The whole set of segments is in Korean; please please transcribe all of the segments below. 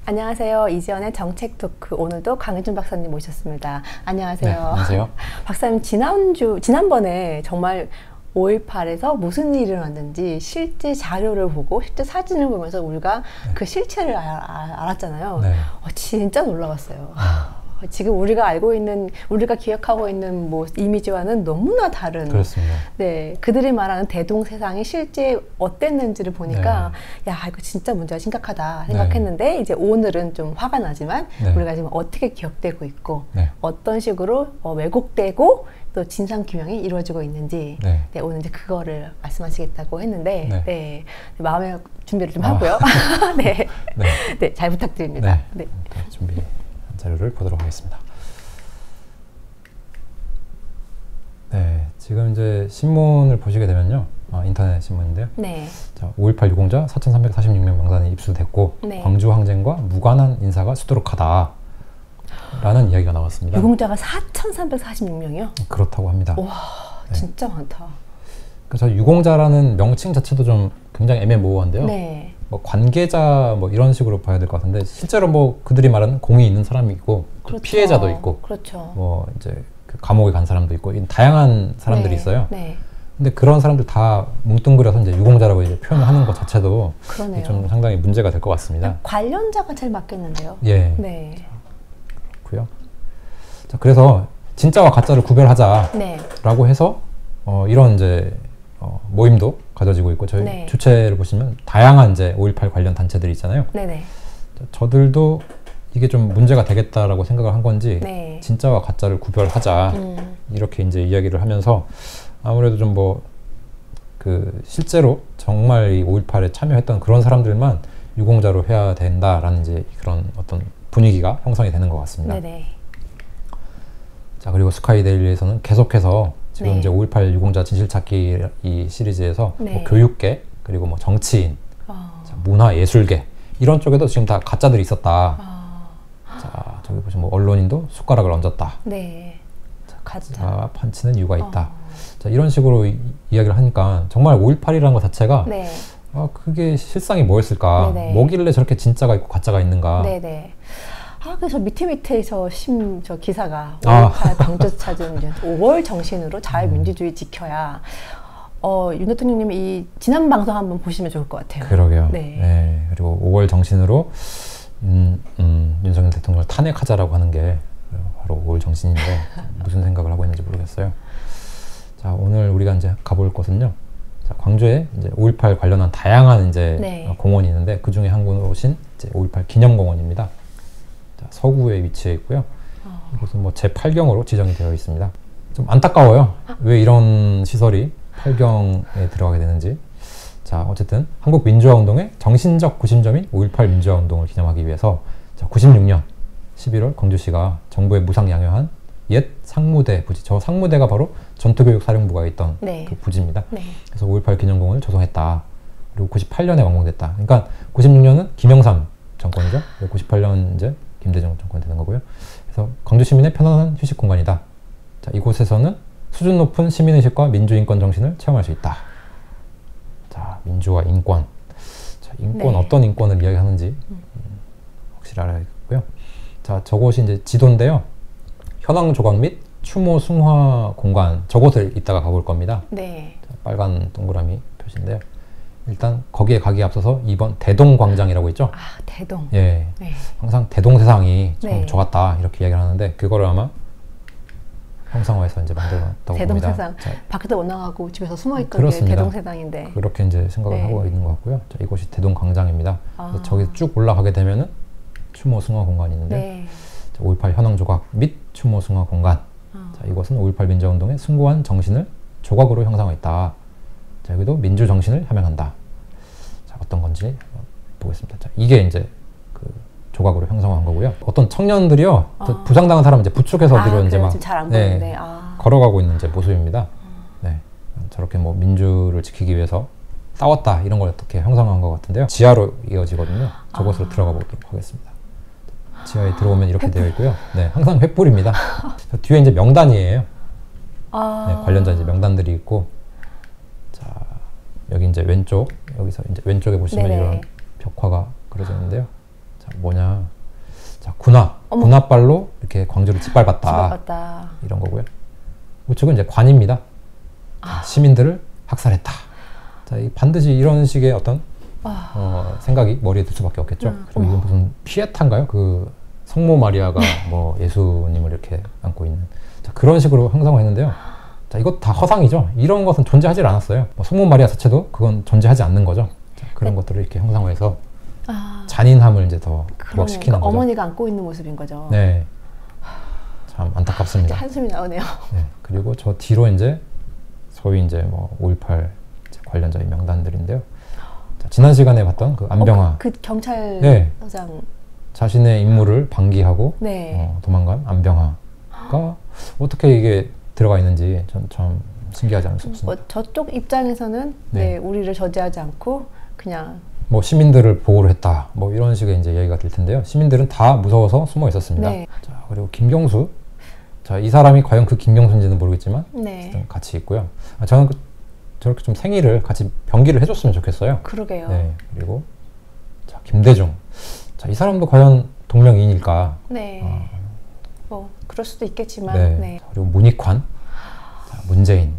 안녕하세요. 이지연의 정책 토크. 오늘도 강혜준 박사님 모셨습니다. 안녕하세요. 네, 안녕하세요. 박사님, 지난번에 정말 5.18에서 무슨 일이 일어났는지 실제 자료를 보고 실제 사진을 보면서 우리가 그 실체를 알았잖아요. 네. 진짜 놀라웠어요. 지금 우리가 알고 있는, 우리가 기억하고 있는 뭐 이미지와는 너무나 다른. 그렇습니다. 네, 그들이 말하는 대동세상이 실제 어땠는지를 보니까, 네. 야, 이거 진짜 문제가 심각하다 생각했는데, 네. 이제 오늘은 좀 화가 나지만, 네. 우리가 지금 어떻게 기억되고 있고, 네. 어떤 식으로 왜곡되고, 또 진상규명이 이루어지고 있는지, 네. 네, 오늘 이제 그거를 말씀하시겠다고 했는데, 네. 네, 마음의 준비를 좀 하고요. 네. 네. 네, 잘 부탁드립니다. 네. 준비한 자료를 보도록 하겠습니다. 네, 지금 이제 신문을 보시게 되면요. 인터넷 신문인데요. 네. 자, 5.18 유공자 4,346명 명단이 입수됐고, 네. 광주 항쟁과 무관한 인사가 수두룩하다 라는 이야기가 나왔습니다. 유공자가 4,346명이요? 그렇다고 합니다. 와, 진짜 많다. 그래서 유공자라는 명칭 자체도 좀 굉장히 애매모호한데요. 네. 뭐 관계자 뭐 이런 식으로 봐야 될 것 같은데, 실제로 뭐 그들이 말하는 공이 있는 사람이 있고, 그렇죠. 피해자도 있고, 그렇죠. 뭐 이제 그 감옥에 간 사람도 있고, 다양한 사람들이 네. 있어요. 네. 근데 그런 사람들 다 뭉뚱그려서 이제 유공자라고 이제 표현을 하는 것 자체도 그러네요. 좀 상당히 문제가 될 것 같습니다. 관련자가 잘 맞겠는데요. 예. 네. 그렇고요. 자, 그래서 진짜와 가짜를 구별하자라고 네. 해서 이런 이제 모임도 가져지고 있고, 저희 네. 주체를 보시면 다양한 이제 5.18 관련 단체들이 있잖아요. 네네. 저들도 이게 좀 문제가 되겠다라고 생각을 한 건지, 네. 진짜와 가짜를 구별하자 이렇게 이제 이야기를 하면서, 아무래도 좀 뭐 그 실제로 정말 이 5.18에 참여했던 그런 사람들만 유공자로 해야 된다라는 이제 그런 어떤 분위기가 형성이 되는 것 같습니다. 네네. 자, 그리고 스카이데일리에서는 계속해서 지금 네. 이제 5.18 유공자 진실찾기 이 시리즈에서 네. 뭐 교육계, 그리고 뭐 정치인, 자, 문화예술계 이런 쪽에도 지금 다 가짜들이 있었다. 자, 저기 보시면 뭐 언론인도 숟가락을 얹었다. 네. 가짜 판치는 이유가 있다. 자, 이런 식으로 이야기를 하니까 정말 5.18이라는 것 자체가 네. 그게 실상이 뭐였을까? 네네. 뭐길래 저렇게 진짜가 있고 가짜가 있는가? 네네. 그래서 밑에 저 기사가 5.18 아. 광주 찾은 5월 정신으로 자유민주주의 지켜야. 윤 대통령님이 이 지난 방송 한번 보시면 좋을 것 같아요. 그러게요. 네. 네. 그리고 5월 정신으로 윤석열 대통령을 탄핵하자라고 하는 게 바로 5월 정신인데 무슨 생각을 하고 있는지 모르겠어요. 자, 오늘 우리가 이제 가볼 곳은요. 자, 광주에 이제 5.18 관련한 다양한 이제 네. 공원이 있는데, 그 중에 한 곳인 이제 5.18 기념공원입니다. 자, 서구에 위치해 있고요. 이곳은 뭐 제8경으로 지정이 되어 있습니다. 좀 안타까워요. 왜 이런 시설이 8경에 들어가게 되는지. 자, 어쨌든 한국민주화운동의 정신적 구심점인 5.18 민주화운동을 기념하기 위해서 96년 11월 광주시가 정부에 무상양효한 옛 상무대 부지, 저 상무대가 바로 전투교육사령부가 있던 네. 그 부지입니다. 네. 그래서 5.18 기념공원을 조성했다. 그리고 98년에 완공됐다. 그러니까 96년은 김영삼 정권이죠. 98년 이제 김대중 정권 되는 거고요. 그래서 광주 시민의 편안한 휴식 공간이다. 자, 이곳에서는 수준 높은 시민의식과 민주인권 정신을 체험할 수 있다. 자, 민주와 인권. 자, 인권, 네. 어떤 인권을 이야기하는지 확실히 알아야겠고요. 자, 저곳이 이제 지도인데요. 현황 조각 및 추모 숭화 공간, 저곳을 이따가 가볼 겁니다. 네. 자, 빨간 동그라미 표시인데요. 일단 거기에 가기에 앞서서 2번 대동광장이라고 있죠. 대동. 예, 네. 항상 대동세상이 좀 네. 좋았다 이렇게 이야기를 하는데, 그거를 아마 형상화해서 이제 만들어놨다고 봅니다. 대동세상. 밖에도 못 나가고 집에서 숨어 있던 게 그렇습니다. 대동세상인데. 그렇게 이제 생각을 네. 하고 있는 것 같고요. 자, 이곳이 대동광장입니다. 저기 쭉 올라가게 되면은 추모 숭화 공간이 있는데, 네. 5.18 현황 조각 및 추모 숭화 공간. 자, 이것은 5.18 민주화운동의 숭고한 정신을 조각으로 형상화했다. 자, 여기도 민주 정신을 함양한다. 자, 어떤 건지 보겠습니다. 자, 이게 이제 그 조각으로 형상화한 거고요. 어떤 청년들이요, 부상당한 사람 이제 부축해서 뒤로 이제 막 잘안 보이는데. 걸어가고 있는 이제 모습입니다. 네, 저렇게 뭐 민주를 지키기 위해서 싸웠다 이런 걸 어떻게 형상화한 것 같은데요. 지하로 이어지거든요. 저곳으로 들어가 보도록 하겠습니다. 지하에 들어오면 이렇게 되어 있고요. 네, 항상 횃불입니다. 뒤에 이제 명단이에요. 네, 관련자 이제 명단들이 있고, 자, 여기 이제 왼쪽, 여기서 이제 왼쪽에 보시면 네네. 이런 벽화가 그려져 있는데요. 자, 뭐냐, 군홧발로 이렇게 광주를 짓밟았다. 이런 거고요. 우측은 이제 관입니다. 시민들을 학살했다. 자, 반드시 이런 식의 어떤 생각이 머리에 들 수밖에 없겠죠. 그리고 이건 무슨 피에타인가요? 그 성모 마리아가 뭐 예수님을 이렇게 안고 있는, 자, 그런 식으로 형상화했는데요. 자, 이것 다 허상이죠. 이런 것은 존재하지 않았어요. 뭐 성모 마리아 자체도 그건 존재하지 않는 거죠. 자, 그런 것들을 이렇게 형상화해서 잔인함을 이제 더 부각시키는 거죠. 어머니가 안고 있는 모습인 거죠. 네, 참 안타깝습니다. 한숨이 나오네요. 네, 그리고 저 뒤로 이제 소위 이제 뭐 5.18 관련자의 명단들인데요. 자, 지난 시간에 봤던 그 안병하, 그 경찰서장, 네, 자신의 임무를 방기하고 네. 도망간 안병하가 어떻게 이게 들어가 있는지 전 참 신기하지 않을 수 없습니다. 뭐 저쪽 입장에서는 네, 우리를 저지하지 않고 그냥 뭐 시민들을 보호를 했다, 뭐 이런 식의 이제 얘기가 될 텐데요. 시민들은 다 무서워서 숨어 있었습니다. 네. 자, 그리고 김경수, 자, 이 사람이 과연 그 김경수인지는 모르겠지만 네. 같이 있고요. 저는 저렇게 좀 생일을 같이 병기를 해줬으면 좋겠어요. 그러게요. 네, 그리고 자, 김대중, 자, 이 사람도 과연 동명이인일까? 네. 뭐 그럴 수도 있겠지만. 네. 네. 그리고 문익환, 자, 문재인,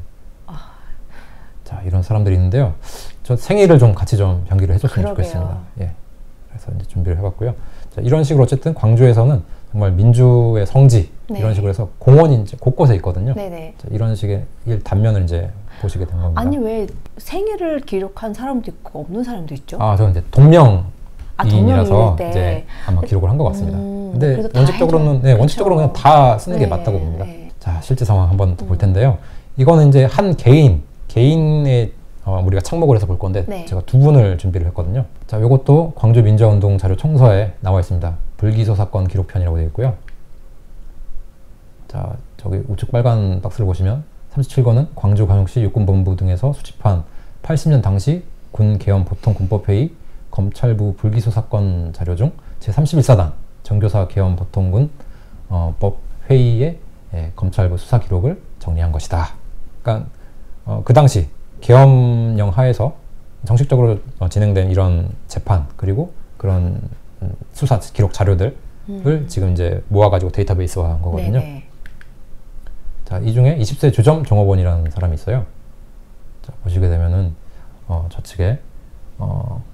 자, 이런 사람들이 있는데요. 저 생일을 좀 같이 좀 병기를 해줬으면 좋겠습니다. 예. 그래서 이제 준비를 해봤고요. 자, 이런 식으로 어쨌든 광주에서는 정말 민주의 성지, 네. 이런 식으로 해서 공원이 이제 곳곳에 있거든요. 네네. 자, 이런 식의 단면을 이제 보시게 된 겁니다. 아니, 왜 생일을 기록한 사람도 있고 없는 사람도 있죠? 저는 이제 동명이인이라서 이제 아마 기록을 한 것 같습니다. 근데 원칙적으로는 그냥 다 쓰는 게 맞다고 봅니다. 네. 자, 실제 상황 한번 더 볼 텐데요. 이거는 이제 한 개인의 우리가 착목을 해서 볼 건데, 네. 제가 두 분을 준비를 했거든요. 자, 이것도 광주 민주화운동 자료 청서에 나와 있습니다. 불기소 사건 기록편이라고 되어 있고요. 자, 저기 우측 빨간 박스를 보시면 37권은 광주광역시 육군본부 등에서 수집한 80년 당시 군 계엄 보통 군법회의 검찰부 불기소 사건 자료 중 제31사단 정교사 계엄 보통군 법 회의의 검찰부 수사 기록을 정리한 것이다. 그러니까 그 당시 계엄령 하에서 정식적으로 진행된 이런 재판, 그리고 그런 수사 기록 자료들을 지금 이제 모아가지고 데이터베이스화한 거거든요. 네네. 자, 이 중에 20세 주점 종업원이라는 사람이 있어요. 자, 보시게 되면은 저측에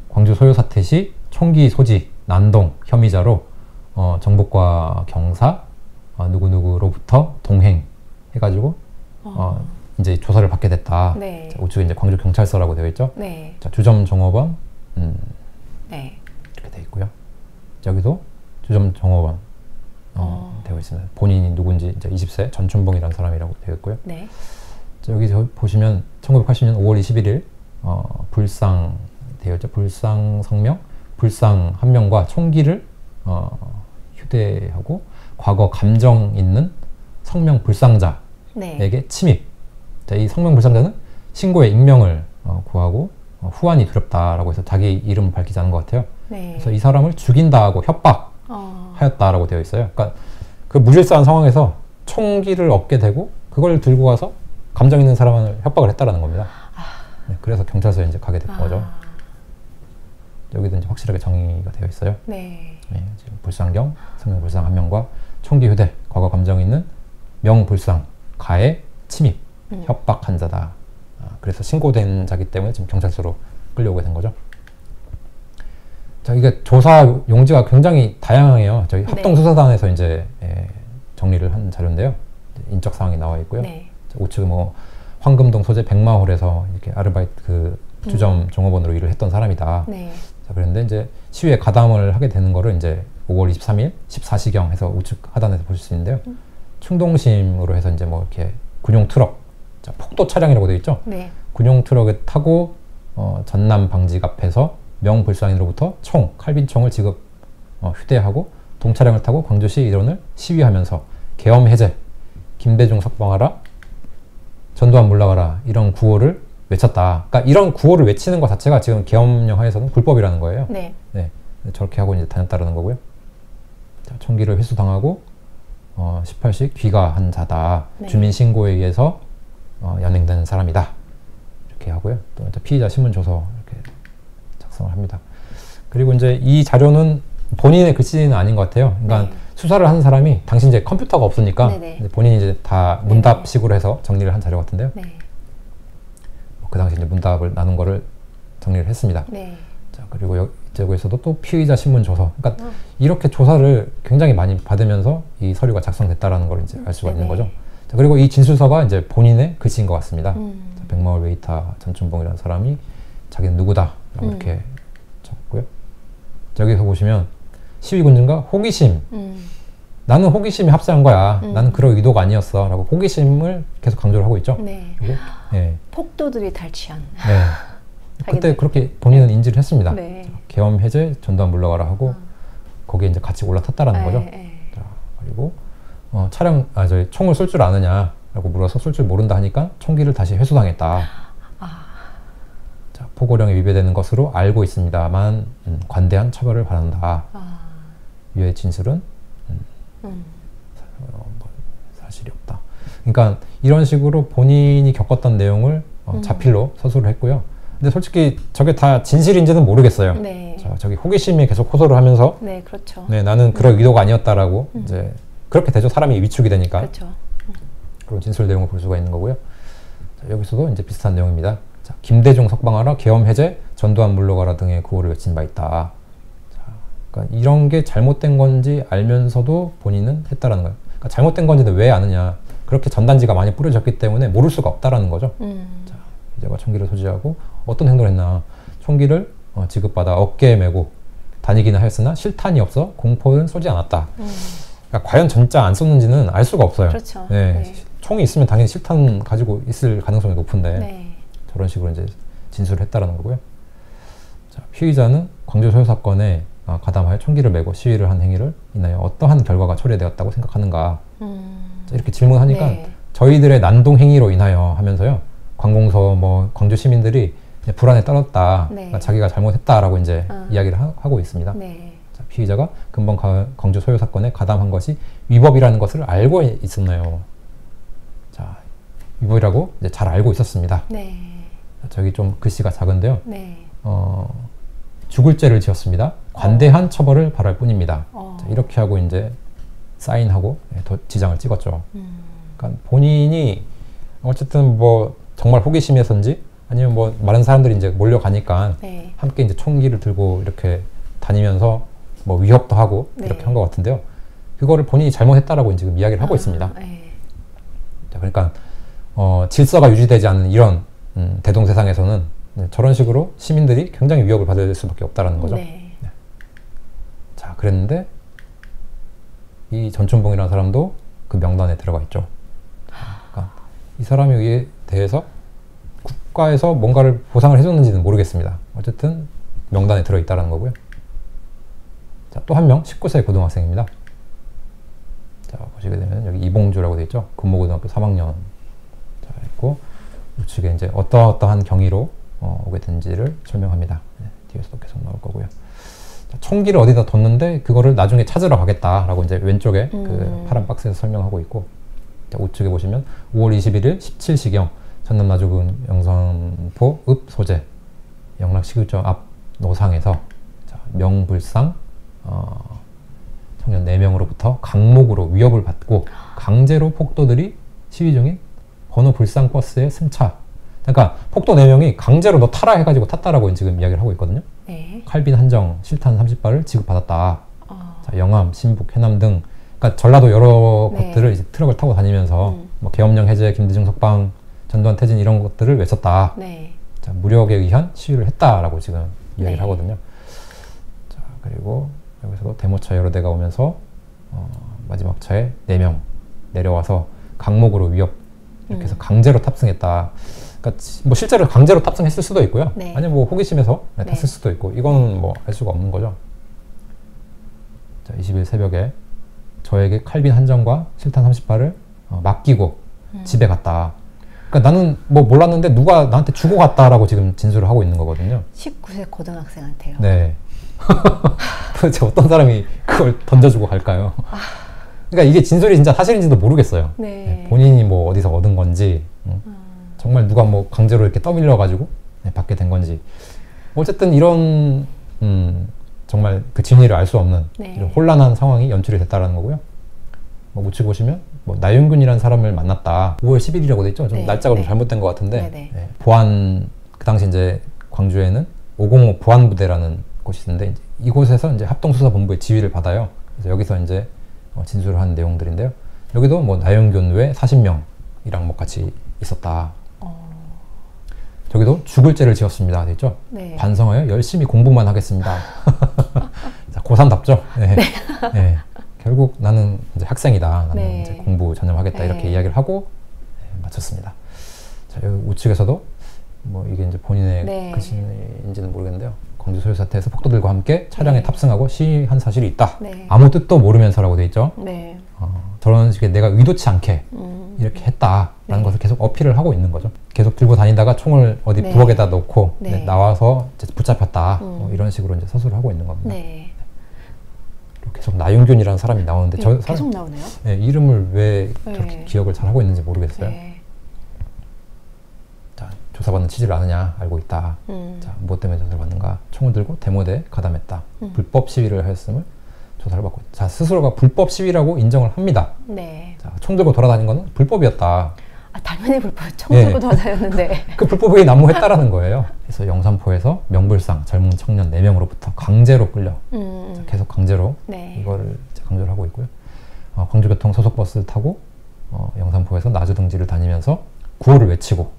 광주 소요 사태 시 총기 소지 난동 혐의자로 정보과 경사 누구누구로부터 동행 해가지고 이제 조사를 받게 됐다. 네. 자, 우측에 이제 광주 경찰서라고 되어 있죠. 네. 자, 주점 종업원 네. 이렇게 되어 있고요. 여기도 주점 종업원 되어 있습니다. 본인이 누군지 이제 20세 전춘봉이라는 사람이라고 되어 있고요. 네. 자, 여기 보시면 1980년 5월 21일 불상 되어 있죠. 불상 성명, 불상 한 명과 총기를 휴대하고 과거 감정 있는 성명 불상자에게 네. 침입. 자, 이 성명 불상자는 신고의 익명을 구하고 후환이 두렵다라고 해서 자기 이름 밝히지 않은 것 같아요. 네. 그래서 이 사람을 죽인다고 협박하였다라고 되어 있어요. 그러니까 그 무질서한 상황에서 총기를 얻게 되고 그걸 들고 가서 감정 있는 사람을 협박을 했다라는 겁니다. 네, 그래서 경찰서에 이제 가게 된 거죠. 여기도 이제 확실하게 정의가 되어 있어요. 네. 네, 지금 불상경, 성명 불상 한 명과 총기 휴대, 과거 감정 있는 명불상 가해 침입, 협박한 자다. 그래서 신고된 자기 때문에 지금 경찰서로 끌려오게 된 거죠. 자, 이게 조사 용지가 굉장히 다양해요. 저희 합동수사단에서 이제 정리를 한 자료인데요. 인적 사항이 나와 있고요. 네. 우측 뭐 황금동 소재 백마홀에서 이렇게 아르바이트 주점 종업원으로 일을 했던 사람이다. 네. 자, 그런데 이제 시위에 가담을 하게 되는 거를 이제 5월 23일 14시경 해서 우측 하단에서 보실 수 있는데요. 충동심으로 해서 이제 뭐 이렇게 군용 트럭, 자, 폭도 차량이라고 되어 있죠. 네. 군용 트럭에 타고 전남 방직 앞에서 명불상인으로부터 칼빈총을 지급 휴대하고 동차량을 타고 광주시 일원을 시위하면서 계엄 해제, 김대중 석방하라, 전두환 물러가라 이런 구호를 외쳤다. 그러니까 이런 구호를 외치는 것 자체가 지금 계엄령 하에서는 불법이라는 거예요. 네. 네, 저렇게 하고 이제 다녔다라는 거고요. 자, 총기를 회수당하고 18시 귀가한 자다. 네. 주민 신고에 의해서 연행된 사람이다. 이렇게 하고요. 또 피의자 신문 조서 이렇게 작성을 합니다. 그리고 이제 이 자료는 본인의 글씨는 아닌 것 같아요. 그러니까 네. 수사를 하는 사람이 당시 이제 컴퓨터가 없으니까 네네. 이제 본인이 이제 다 문답식으로 해서 정리를 한 자료 같은데요. 네. 그 당시 이제 문답을 나눈 거를 정리를 했습니다. 네. 자, 그리고 이쪽에서도 또 피의자 신문 조서. 그러니까 이렇게 조사를 굉장히 많이 받으면서 이 서류가 작성됐다라는 걸 이제 알 수가 있는 거죠. 자, 그리고 이 진술서가 이제 본인의 글씨인 것 같습니다. 자, 백마을 웨이터 전춘봉이라는 사람이 자기는 누구다라고 이렇게 적고요. 여기서 보시면 시위군중과 호기심. 나는 호기심이 합세한 거야. 나는 그럴 의도가 아니었어. 라고 호기심을 계속 강조를 하고 있죠. 네. 그리고, 네. 폭도들이 탈취한. 네. 그때 그렇게 본인은 인지를 했습니다. 네. 계엄 해제, 전두환 물러가라 하고 거기에 이제 같이 올라탔다라는 거죠. 자, 그리고 저희 총을 쏠 줄 아느냐라고 물어서 쏠 줄 모른다 하니까 총기를 다시 회수당했다. 자, 포고령에 위배되는 것으로 알고 있습니다만 관대한 처벌을 바란다. 이의 진술은 사실이 없다. 그러니까 이런 식으로 본인이 겪었던 내용을 자필로 서술을 했고요. 근데 솔직히 저게 다 진실인지는 모르겠어요. 네. 자, 저기 호기심이 계속 호소를 하면서 네, 그렇죠. 네, 나는 그럴 의도가 아니었다라고 이제 그렇게 되죠. 사람이 위축이 되니까. 그렇죠. 그런 진술 내용을 볼 수가 있는 거고요. 자, 여기서도 이제 비슷한 내용입니다. 자, 김대중 석방하라, 계엄 해제, 전두환 물러가라 등의 구호를 외친 바 있다. 자, 그러니까 이런 게 잘못된 건지 알면서도 본인은 했다라는 거예요. 그러니까 잘못된 건지는 왜 아느냐. 그렇게 전단지가 많이 뿌려졌기 때문에 모를 수가 없다라는 거죠. 자, 이제가 총기를 소지하고 어떤 행동을 했나. 총기를 지급받아 어깨에 메고 다니기는 하였으나 실탄이 없어 공포는 쏘지 않았다. 그러니까 과연 진짜 안 쏘는지는 알 수가 없어요. 그렇죠. 네. 네. 총이 있으면 당연히 실탄 가지고 있을 가능성이 높은데 네. 저런 식으로 이제 진술을 했다라는 거고요. 자, 피의자는 광주 소요 사건에 가담하여 총기를 메고 시위를 한 행위를 인하여 어떠한 결과가 초래되었다고 생각하는가. 자, 이렇게 질문하니까 네. 저희들의 난동 행위로 인하여 하면서요. 관공서 뭐 광주 시민들이 이제 불안에 떨었다. 네. 그러니까 자기가 잘못했다라고 이제 이야기를 하고 있습니다. 네. 자, 피의자가 금번 광주 소요 사건에 가담한 것이 위법이라는 것을 알고 있었나요? 자, 위법이라고 이제 잘 알고 있었습니다. 네. 자, 저기 좀 글씨가 작은데요. 네. 죽을 죄를 지었습니다. 관대한 처벌을 바랄 뿐입니다. 자, 이렇게 하고 이제 사인하고 지장을 찍었죠. 그러니까 본인이 어쨌든 뭐 정말 호기심이었는지 아니면 뭐 많은 사람들이 이제 몰려가니까 네. 함께 이제 총기를 들고 이렇게 다니면서 뭐 위협도 하고 네. 이렇게 한 것 같은데요. 그거를 본인이 잘못했다라고 지금 이야기를 하고 있습니다. 네. 자, 그러니까 질서가 유지되지 않는 이런 대동세상에서는 저런 식으로 시민들이 굉장히 위협을 받을 수밖에 없다라는 거죠. 네. 네. 자, 그랬는데 이 전춘봉이라는 사람도 그 명단에 들어가 있죠. 그러니까 이 사람에 대해서 국가에서 뭔가를 보상을 해줬는지는 모르겠습니다. 어쨌든 명단에 들어있다는 거고요. 자, 또 한 명 19세 고등학생입니다. 자, 보시게 되면 여기 이봉주라고 되어 있죠. 금모고등학교 3학년 자, 있고 우측에 이제 어떠한 경위로 오게 된지를 설명합니다. 네, 뒤에서도 계속 나올 거고요. 자, 총기를 어디다 뒀는데 그거를 나중에 찾으러 가겠다라고 이제 왼쪽에 그 파란 박스에서 설명하고 있고 자, 우측에 보시면 5월 21일 17시경 전남 나주군 영산포 읍 소재 영락시구점 앞 노상에서 자, 명불상 청년 4명으로부터 강목으로 위협을 받고 강제로 폭도들이 시위 중인 번호 불상 버스에 승차. 그러니까 폭도 4명이 강제로 너 타라 해가지고 탔다라고 지금 이야기를 하고 있거든요. 네. 칼빈 한정 실탄 30발을 지급받았다. 자, 영암, 신북, 해남 등 그러니까 전라도 여러 네. 곳들을 이제 트럭을 타고 다니면서 뭐 계엄령 해제, 김대중 석방, 전두환 퇴진 이런 것들을 외쳤다. 네. 자, 무력에 의한 시위를 했다라고 지금 이야기를 네. 하거든요. 자, 그리고 여기서도 데모차 여러 대가 오면서 마지막 차에 4명 내려와서 강목으로 위협 이렇게 해서 강제로 탑승했다. 그러니까 뭐 실제로 강제로 탑승했을 수도 있고요. 네. 아니면 뭐 호기심에서 네. 탔을 수도 있고 이거는 뭐 알 수가 없는 거죠. 자, 20일 새벽에 저에게 칼빈 한정과 실탄 30발을 맡기고 집에 갔다. 그러니까 나는 뭐 몰랐는데 누가 나한테 주고 갔다라고 지금 진술을 하고 있는 거거든요. 19세 고등학생한테요. 네. 도대체 어떤 사람이 그걸 던져주고 갈까요? 그러니까 이게 진술이 진짜 사실인지도 모르겠어요. 네. 네, 본인이 뭐 어디서 얻은 건지 정말 누가 뭐 강제로 이렇게 떠밀려 가지고 받게 된 건지 어쨌든 이런 정말 그 진위를 알 수 없는 네. 이런 혼란한 상황이 연출이 됐다라는 거고요. 뭐 우측 보시면 뭐 나윤균이라는 사람을 만났다. 5월 10일이라고 돼 있죠. 좀 네. 날짜가 네. 좀 잘못된 것 같은데 네, 네. 예, 보안 그 당시 이제 광주에는 505 보안부대라는 곳이 있는데 이제 이곳에서 이제 합동수사본부의 지휘를 받아요. 그래서 여기서 이제 진술을 한 내용들인데요. 여기도 뭐 나윤균 외 40명이랑 뭐 같이 있었다. 저기도 죽을 죄를 지었습니다. 됐죠? 네. 반성하여 열심히 공부만 하겠습니다. 자, 고3답죠? 네. 네. 결국 나는 이제 학생이다. 나는 네. 이제 공부 전념하겠다. 네. 이렇게 이야기를 하고 마쳤습니다. 자, 여기 우측에서도 뭐 이게 이제 본인의 네. 글씨인지는 모르겠는데요. 광주 소유 사태에서 폭도들과 함께 차량에 네. 탑승하고 시위한 사실이 있다. 네. 아무 뜻도 모르면서라고 돼 있죠. 네. 저런 식의 내가 의도치 않게 이렇게 했다라는 네. 것을 계속 어필을 하고 있는 거죠. 계속 들고 다니다가 총을 어디 네. 부엌에다 놓고 네. 나와서 이제 붙잡혔다. 뭐 이런 식으로 이제 서술을 하고 있는 겁니다. 네. 계속 나윤균이라는 사람이 나오는데 저 계속 사람 나오네요. 네, 이름을 왜 네. 저렇게 기억을 잘 하고 있는지 모르겠어요. 네. 자, 조사받는 취지를 아느냐 알고 있다. 자, 무엇 때문에 조사를 받는가? 총을 들고 데모대에 가담했다. 불법 시위를 하였음을 조사를 받고 있다. 자, 스스로가 불법 시위라고 인정을 합니다. 네. 자, 총 들고 돌아다닌 거는 불법이었다. 아, 당연히 불법. 총 예. 들고 돌아다녔는데. 그 불법이 난무했다라는 거예요. 그래서 영산포에서 명불상 젊은 청년 4명으로부터 강제로 끌려 자, 계속 강제로 네. 이거를 이제 강조를 하고 있고요. 광주교통 소속 버스를 타고 영산포에서 나주등지를 다니면서 구호를 외치고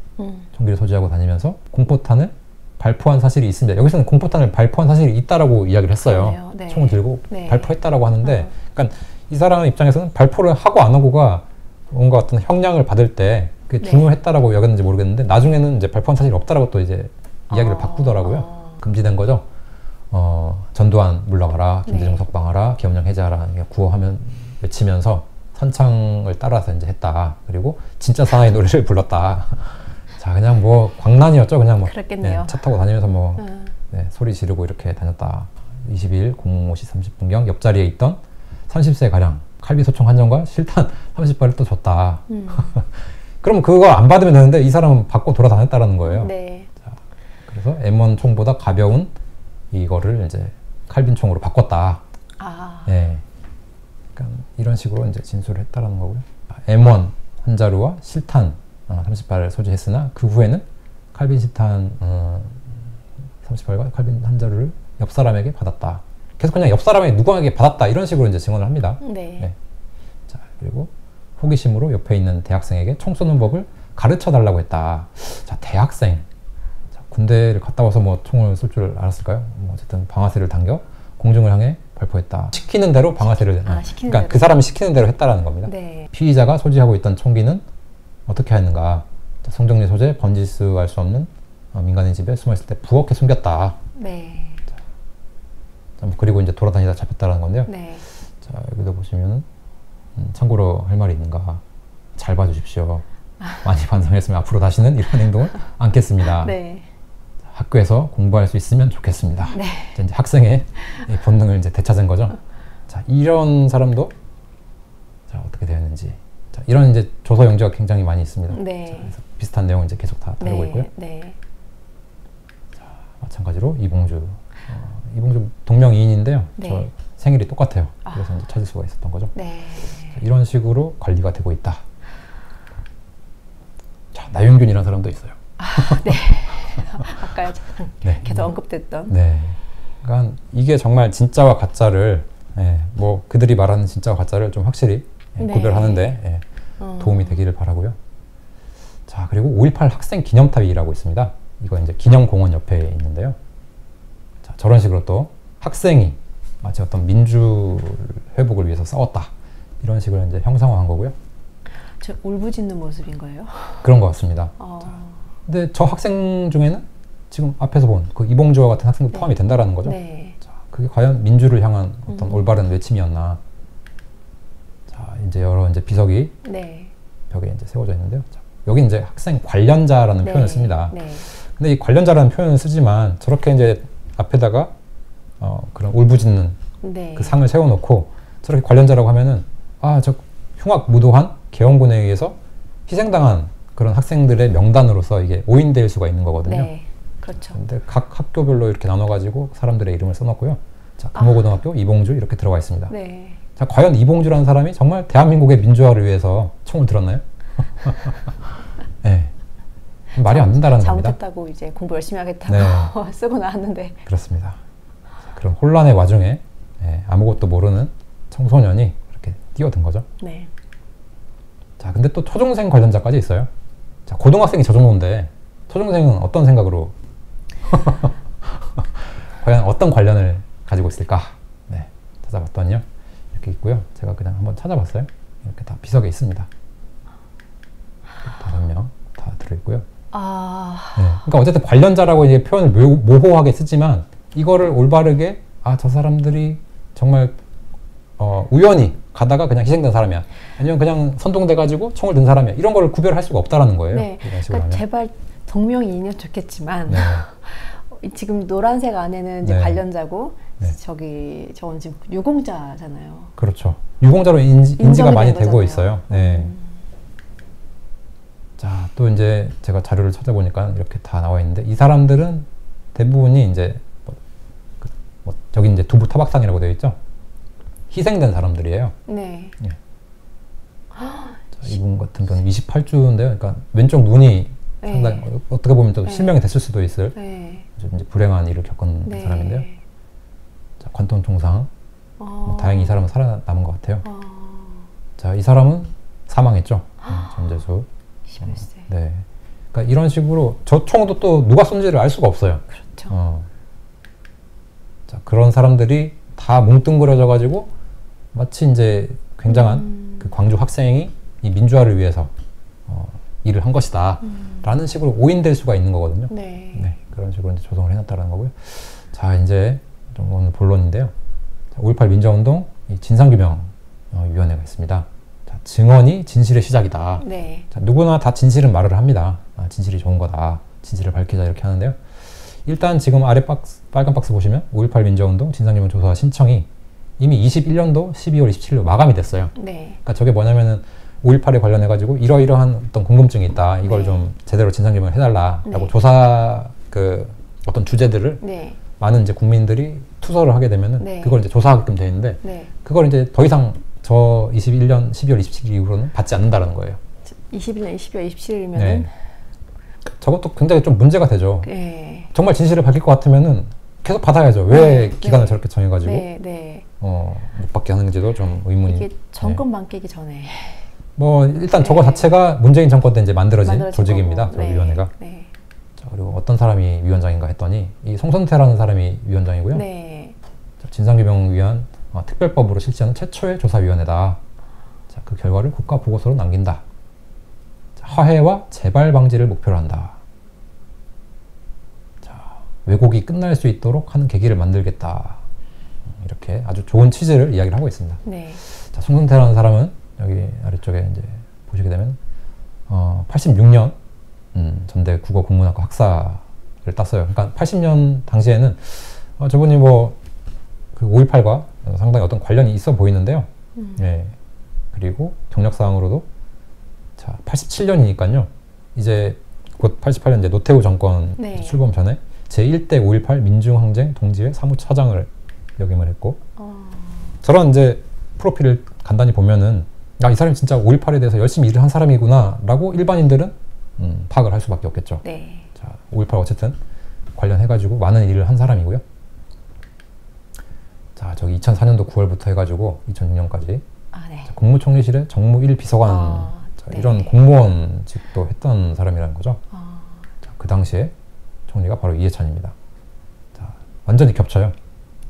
총기를 소지하고 다니면서 공포탄을 발포한 사실이 있습니다. 여기서는 공포탄을 발포한 사실이 있다라고 이야기를 했어요. 네. 총을 들고 네. 발포했다라고 하는데, 그러니까 이 사람 입장에서는 발포를 하고 안 하고가 뭔가 어떤 형량을 받을 때 그게 네. 중요했다라고 여겼는지 모르겠는데 나중에는 이제 발포한 사실이 없다라고 또 이제 이야기를 바꾸더라고요. 금지된 거죠. 전두환 물러가라, 김대중 네. 석방하라, 기업령 해제하라 구호하면 외치면서 선창을 따라서 이제 했다. 그리고 진짜 사나이 노래를 불렀다. 자, 그냥 뭐 광란이었죠. 그냥 뭐 그렇겠네요. 차 타고 다니면서 뭐 소리 지르고 이렇게 다녔다. 22일 05시 30분경 옆자리에 있던 30세 가량 칼비 소총 한 정과 실탄 30발을 또 줬다. 그럼 그거 안 받으면 되는데 이 사람은 받고 돌아다녔다라는 거예요. 네. 자, 그래서 M1 총보다 가벼운 이거를 이제 칼빈 총으로 바꿨다. 아. 네. 그러니까 이런 식으로 이제 진술을 했다라는 거고요. M1 한 자루와 실탄 30발을 소지했으나 그 후에는 칼빈 실탄 30발과 칼빈 한 자루를 옆 사람에게 받았다. 계속 그냥 옆 사람에게 누구에게 받았다 이런 식으로 이제 증언을 합니다. 네. 네. 자, 그리고 호기심으로 옆에 있는 대학생에게 총 쏘는 법을 가르쳐 달라고 했다. 자, 대학생. 자, 군대를 갔다 와서 뭐 총을 쏠 줄 알았을까요? 뭐 어쨌든 방아쇠를 당겨 공중을 향해 발포했다. 시키는 대로 방아쇠를. 시키는 그러니까 대로. 그 사람이 시키는 대로 했다라는 겁니다. 네. 피의자가 소지하고 있던 총기는 어떻게 했는가? 자, 송정리 소재 번지수 알 수 없는 민간인 집에 숨어 있을 때 부엌에 숨겼다. 네. 자, 그리고 이제 돌아다니다 잡혔다라는 건데요. 네. 자, 여기도 보시면은 참고로 할 말이 있는가? 잘 봐주십시오. 많이 반성했으면 앞으로 다시는 이런 행동을 않겠습니다. 네. 학교에서 공부할 수 있으면 좋겠습니다. 네. 자, 이제 학생의 이 본능을 이제 되찾은 거죠. 자, 이런 사람도 자, 어떻게 되었는지. 자, 이런 이제 조서 영지가 굉장히 많이 있습니다. 네. 자, 그래서 비슷한 내용을 이제 계속 다 다루고 네. 있고요. 네. 자, 마찬가지로 이봉주. 이봉주 동명이인인데요. 네. 저 생일이 똑같아요. 그래서 이제 찾을 수가 있었던 거죠. 네. 자, 이런 식으로 관리가 되고 있다. 자, 나윤균이라는 사람도 있어요. 네. 아까 네. 계속 언급됐던. 네. 그러니까 이게 정말 진짜와 가짜를 뭐 그들이 말하는 진짜와 가짜를 좀 확실히 네. 구별하는데 도움이 되기를 바라고요. 자, 그리고 5.18 학생 기념탑이라고 있습니다. 이거 이제 기념공원 옆에 있는데요. 자, 저런 식으로 또 학생이 마치 어떤 민주 회복을 위해서 싸웠다. 이런 식으로 이제 형상화한 거고요. 저 울부짖는 모습인 거예요? 그런 것 같습니다. 근데 저 학생 중에는 지금 앞에서 본 그 이봉주와 같은 학생도 네. 포함이 된다라는 거죠. 네. 자, 그게 과연 민주를 향한 어떤 올바른 외침이었나? 자, 이제 여러 이제 비석이 네. 벽에 이제 세워져 있는데요. 자, 여기 이제 학생 관련자라는 네. 표현을 씁니다. 네. 근데 이 관련자라는 표현을 쓰지만 저렇게 이제 앞에다가 그런 울부짖는 네. 그 상을 세워놓고 저렇게 관련자라고 하면은 저 흉악무도한 계엄군에 의해서 희생당한 그런 학생들의 명단으로서 이게 오인될 수가 있는 거거든요. 네. 그렇죠. 근데 각 학교별로 이렇게 나눠가지고 사람들의 이름을 써놓고요. 자, 금호고등학교 이봉주 이렇게 들어가 있습니다. 네. 자, 과연 이봉주라는 사람이 정말 대한민국의 민주화를 위해서 총을 들었나요? 네. 말이 안 된다라는 겁니다. 잘못했다고 이제 공부 열심히 하겠다고 네. 쓰고 나왔는데. 그렇습니다. 그런 혼란의 와중에 아무것도 모르는 청소년이 이렇게 뛰어든 거죠. 네. 자, 근데 또 초중생 관련자까지 있어요. 자, 고등학생이 저 정도인데 초중생은 어떤 생각으로 과연 어떤 관련을 가지고 있을까? 네, 찾아봤더니요. 이렇게 있고요. 제가 그냥 한번 찾아봤어요. 이렇게 다 비석에 있습니다. 5명 다 들어있고요. 네, 그러니까 어쨌든 관련자라고 이제 표현을 모호하게 쓰지만 이거를 올바르게 저 사람들이 정말 우연히 가다가 그냥 희생된 사람이야. 아니면 그냥 선동돼가지고 총을 든 사람이야. 이런 걸 구별할 수가 없다라는 거예요. 네. 그러니까 제발 동명이인이면 좋겠지만 네. 지금 노란색 안에는 이제 네. 관련자고 네. 저건 지금 유공자잖아요. 그렇죠. 유공자로 인지가 많이 되고 거잖아요. 있어요. 네. 자, 또 이제 제가 자료를 찾아보니까 이렇게 다 나와 있는데 이 사람들은 대부분이 이제 저기 이제 두부 타박상이라고 되어 있죠. 희생된 사람들이에요. 네. 네. 자, 이분 같은 경우는 28주인데요. 그러니까 왼쪽 눈이 네. 상당히 어떻게 보면 또 네. 실명이 됐을 수도 있을 네. 이제 불행한 일을 겪은 네. 사람인데요. 자, 관통 총상. 다행히 이 사람은 살아남은 것 같아요. 자, 이 사람은 사망했죠. 전재수. 21세. 네. 그러니까 이런 식으로 저 총도 또 누가 쏜지를 알 수가 없어요. 그렇죠. 자, 그런 사람들이 다 뭉뚱그려져 가지고 마치 이제 굉장한 그 광주 학생이 이 민주화를 위해서 일을 한 것이다 라는 식으로 오인될 수가 있는 거거든요. 네. 네, 그런 식으로 이제 조성을 해놨다는 거고요. 자, 이제 좀 오늘 본론인데요. 5.18 민주화운동 진상규명위원회가 있습니다. 자, 증언이 진실의 시작이다. 네. 자, 누구나 다 진실은 말을 합니다. 진실이 좋은 거다. 진실을 밝히자 이렇게 하는데요. 일단 지금 아래 빨간 박스 보시면 5.18 민주화운동 진상규명 조사 신청이 이미 21년도 12월 27일 마감이 됐어요. 네. 그러니까 저게 뭐냐면은 5.18에 관련해가지고 이러이러한 어떤 궁금증이 있다. 이걸 네. 좀 제대로 진상규명을 해달라라고 네. 조사 어떤 주제들을 네. 많은 이제 국민들이 투서를 하게 되면은 네. 그걸 이제 조사하게끔 되어 있는데 네. 그걸 이제 더 이상 저 21년 12월 27일 이후로는 받지 않는다라는 거예요. 21년 12월 27일이면은 네. 저것도 굉장히 좀 문제가 되죠. 네. 정말 진실을 밝힐 것 같으면은 계속 받아야죠. 왜 기간을 저렇게 정해가지고 네. 네. 못 받게 하는지도 좀 의문이. 이게 정권만 깨기 전에 뭐 일단 저거 네. 자체가 문재인 정권 때 이제 만들어진 조직입니다. 저 네. 위원회가. 네. 자, 그리고 어떤 사람이 위원장인가 했더니 이 송선태라는 사람이 위원장이고요. 네. 진상규명을 위한 특별법으로 실시하는 최초의 조사위원회다. 자, 그 결과를 국가 보고서로 남긴다. 자, 화해와 재발 방지를 목표로 한다. 자, 왜곡이 끝날 수 있도록 하는 계기를 만들겠다. 이렇게 아주 좋은 취지를 이야기를 하고 있습니다. 네. 자, 송선태라는 사람은 여기 아래쪽에 이제 보시게 되면 86년 전대 국어 국문학과 학사를 땄어요. 그러니까 80년 당시에는 저분이 그 5.18과 상당히 어떤 관련이 있어 보이는데요. 예. 그리고 경력사항으로도 자, 87년이니까요. 이제 곧 88년 이제 노태우 정권 네. 출범 전에 제1대 5.18 민중항쟁 동지회 사무차장을 역임을 했고 저런 이제 프로필을 간단히 보면은 이 사람이 진짜 5.18에 대해서 열심히 일을 한 사람이구나 라고 일반인들은 파악을 할 수밖에 없겠죠. 네. 자, 5.18 어쨌든 관련해가지고 많은 일을 한 사람이고요. 자, 저기 2004년도 9월부터 해가지고 2006년까지 네. 국무총리실의 정무 1비서관 자, 네. 이런 공무원직도 했던 사람이라는 거죠. 자, 그 당시에 총리가 바로 이해찬입니다. 자, 완전히 겹쳐요.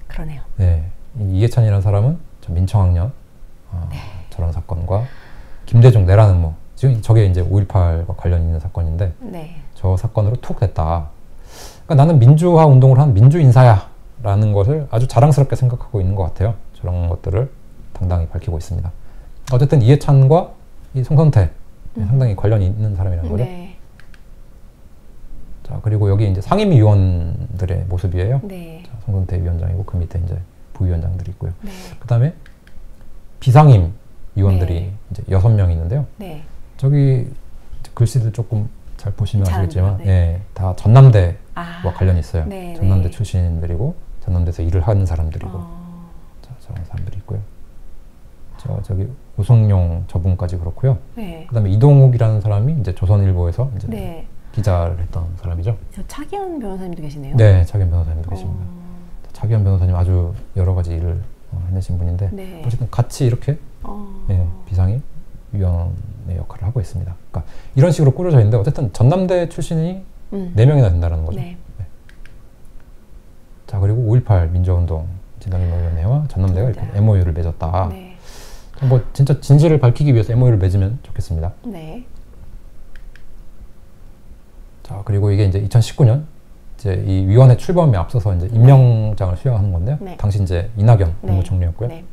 그러네요. 네, 이 이해찬이라는 사람은 민청학년 네. 저런 사건과 김대중 내란 음모 지금 저게 이제 5.18과 관련 있는 사건인데 네. 저 사건으로 툭 됐다. 그러니까 나는 민주화 운동을 한 민주 인사야 라는 것을 아주 자랑스럽게 생각하고 있는 것 같아요. 저런 것들을 당당히 밝히고 있습니다. 어쨌든 이해찬과 이 송선태 상당히 관련이 있는 사람이라는 거죠. 네. 자, 그리고 여기 이제 상임위원들의 모습이에요. 네. 자, 송선태 위원장이고 그 밑에 이제 부위원장들이 있고요. 네. 그 다음에 비상임 위원들이 네. 이제 6명 있는데요. 네. 저기 글씨들 조금 잘 보시면 잘 아시겠지만, 안 보여요. 네. 다 전남대와 아. 관련이 있어요. 네, 전남대 네. 출신들이고, 전남대에서 일을 하는 사람들이고 자, 저런 사람들이 있고요. 저기 오성룡 저분까지 그렇고요. 네. 그다음에 이동욱이라는 사람이 이제 조선일보에서 이제 네. 기자를 했던 사람이죠. 저 차기현 변호사님도 계시네요. 네, 차기현 변호사님도 계십니다. 차기현 변호사님 아주 여러 가지 일을 해내신 분인데 네. 어쨌든 같이 이렇게 예, 비상임 위원회 역할을 하고 있습니다. 그러니까 이런 식으로 꾸려져 있는데 어쨌든 전남대 출신이 4명이나 된다는 거죠. 네. 네. 자, 그리고 5.18 민주화운동 진상규명위원회와 전남대가 이렇게 MOU를 맺었다. 네. 뭐 진짜 진실을 밝히기 위해서 MOU를 맺으면 좋겠습니다. 네. 자, 그리고 이게 이제 2019년 이제 이 위원회 출범에 앞서서 이제 임명장을 수여하는 건데요. 네. 당시 이제 이낙연 네. 국무총리였고요. 네.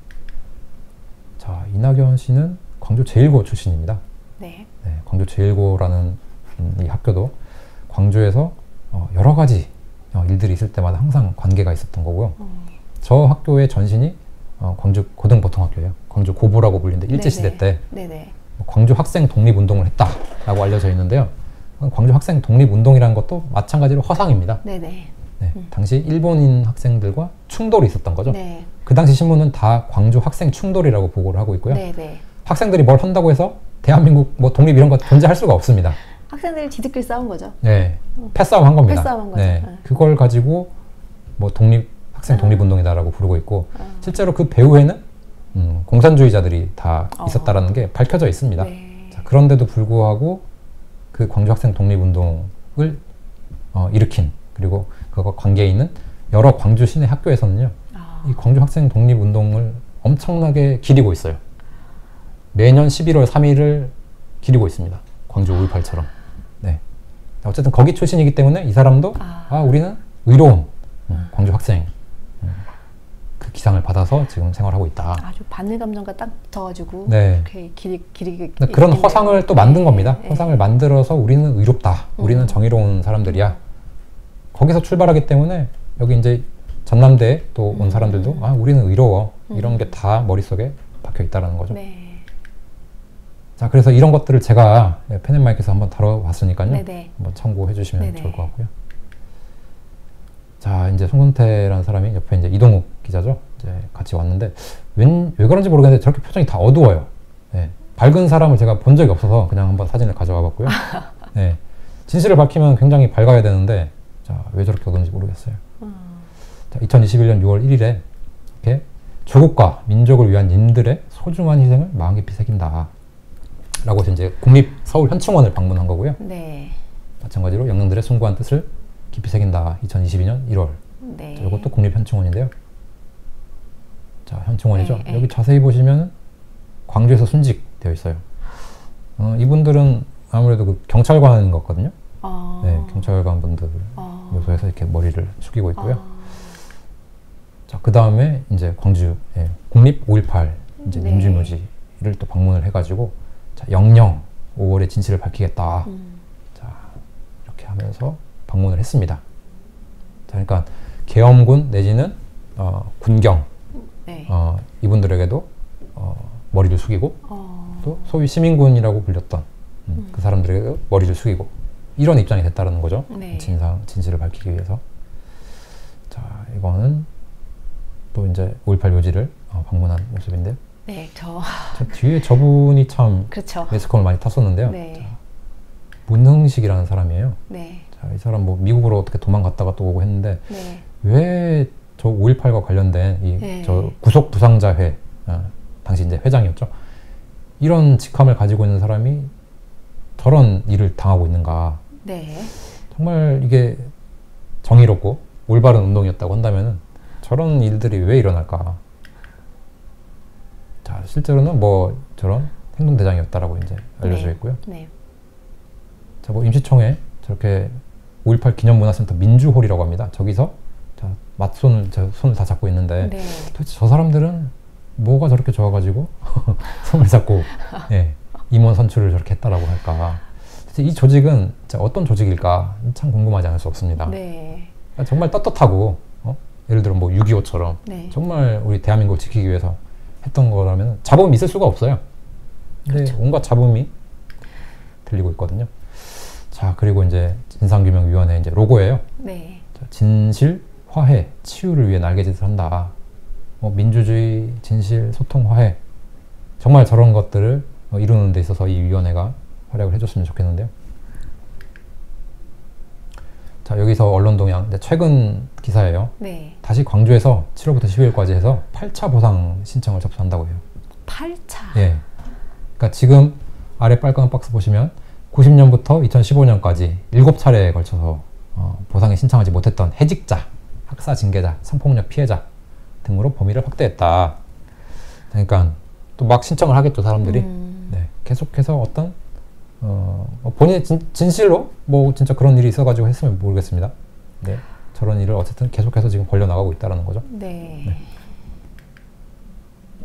자, 이낙연 씨는 광주 제1고 출신입니다. 네. 네, 광주 제1고라는 이 학교도 광주에서 여러 가지 일들이 있을 때마다 항상 관계가 있었던 거고요. 저 학교의 전신이 광주 고등보통학교예요. 광주 고보라고 불리는데 일제시대 때 광주 학생 독립운동을 했다라고 알려져 있는데요. 광주 학생 독립운동이라는 것도 마찬가지로 허상입니다. 네네. 네, 당시 일본인 학생들과 충돌이 있었던 거죠. 네. 그 당시 신문은 다 광주 학생 충돌이라고 보고를 하고 있고요. 네네. 학생들이 뭘 한다고 해서 대한민국 뭐 독립 이런 거 존재할 수가 없습니다. 학생들이 지들끼리 싸운 거죠. 네, 패싸움 한 겁니다. 패싸움 한 거죠. 네, 그걸 가지고 뭐 학생 독립운동이다라고 부르고 있고 실제로 그 배후에는 공산주의자들이 다 있었다라는 게 밝혀져 있습니다. 네. 자, 그런데도 불구하고 그 광주 학생 독립운동을 일으킨 그리고 그거 관계에 있는 여러 광주 시내 학교에서는요, 이 광주 학생 독립운동을 엄청나게 기리고 있어요. 매년 11월 3일을 기리고 있습니다. 광주 5.18처럼. 네. 어쨌든 거기 출신이기 때문에 이 사람도 우리는 의로운 광주 학생 그 기상을 받아서 지금 생활하고 있다. 아주 반일 감정과 딱 붙어가지고 네. 이렇게 기리게 그런 허상을 또 만든 겁니다. 네. 허상을 만들어서 우리는 의롭다. 우리는 정의로운 사람들이야. 거기서 출발하기 때문에 여기 이제 전남대에 또 온 사람들도 우리는 의로워. 이런 게 다 머릿속에 박혀 있다는 거죠. 네. 자, 그래서 이런 것들을 제가 펜앤마이크에서 한번 다뤄봤으니까요. 네네. 한번 참고해 주시면 네네. 좋을 것 같고요. 자, 이제 송근태라는 사람이 옆에 이제 이동욱 기자죠. 이제 같이 왔는데 왜 그런지 모르겠는데 저렇게 표정이 다 어두워요. 네. 밝은 사람을 제가 본 적이 없어서 그냥 한번 사진을 가져와 봤고요. 네. 진실을 밝히면 굉장히 밝아야 되는데 자, 왜 저렇게 어두운지 모르겠어요. 자, 2021년 6월 1일에 이렇게 조국과 민족을 위한 님들의 소중한 희생을 마음 깊이 새긴다. 라고 해서 이제 국립서울현충원을 방문한 거고요. 네. 마찬가지로 영령들의 숭고한 뜻을 깊이 새긴다. 2022년 1월. 네. 자, 이것도 국립현충원인데요. 자, 현충원이죠. 네, 네. 여기 자세히 보시면 광주에서 순직되어 있어요. 이분들은 아무래도 그 경찰관인 것 같거든요. 네, 경찰관 분들 묘소에서 이렇게 머리를 숙이고 있고요. 자, 그 다음에 이제 광주 국립 5.18 이제 네. 민주묘지를 또 방문을 해가지고 자, 영영 5월에 진실을 밝히겠다. 자, 이렇게 하면서 방문을 했습니다. 자, 그러니까 계엄군 내지는 군경 네. 이분들에게도 머리를 숙이고 또 소위 시민군이라고 불렸던 그 사람들에게도 머리를 숙이고 이런 입장이 됐다는 거죠. 네. 진실을 밝히기 위해서. 자, 이거는 또 이제 5.18 묘지를 방문한 모습인데요. 네, 저 뒤에 저분이 참 그렇죠. 매스컴을 많이 탔었는데요. 네. 자, 문흥식이라는 사람이에요. 네. 자, 이 사람 뭐 미국으로 어떻게 도망갔다가 또 오고 했는데 네. 왜 저 5.18과 관련된 네. 저 구속 부상자회 당시 이제 회장이었죠. 이런 직함을 가지고 있는 사람이 저런 일을 당하고 있는가. 네. 정말 이게 정의롭고 올바른 운동이었다고 한다면 저런 일들이 왜 일어날까. 자, 실제로는 뭐 저런 행동대장이었다라고 이제 알려져 있고요. 네. 자, 뭐 임시총회 저렇게 5.18 기념문화센터 민주홀이라고 합니다. 저기서 자, 손을 다 잡고 있는데 네. 도대체 저 사람들은 뭐가 저렇게 좋아가지고 손을 잡고 임원 선출을 저렇게 했다라고 할까. 이 조직은 어떤 조직일까 참 궁금하지 않을 수 없습니다. 네. 그러니까 정말 떳떳하고 예를 들어 뭐 6.25처럼 네. 정말 우리 대한민국을 지키기 위해서 했던 거라면 잡음이 있을 수가 없어요. 근데 그렇죠. 온갖 잡음이 들리고 있거든요. 자, 그리고 이제 진상규명위원회 이제 로고예요. 네. 자, 진실, 화해, 치유를 위해 날개짓을 한다. 뭐 민주주의, 진실, 소통, 화해. 정말 저런 것들을 이루는 데 있어서 이 위원회가 활약을 해줬으면 좋겠는데요. 자, 여기서 언론동향, 최근 기사예요. 네. 다시 광주에서 7월부터 12월까지 해서 8차 보상 신청을 접수한다고 해요. 8차? 예. 그러니까 지금 아래 빨간 박스 보시면 90년부터 2015년까지 7차례에 걸쳐서 보상에 신청하지 못했던 해직자, 학사 징계자, 성폭력 피해자 등으로 범위를 확대했다. 그러니까 또 막 신청을 하겠죠, 사람들이. 네. 계속해서 어떤 본인의 진실로 뭐 진짜 그런 일이 있어가지고 했으면 모르겠습니다. 네. 저런 일을 어쨌든 계속해서 지금 벌려나가고 있다는 거죠. 네. 네.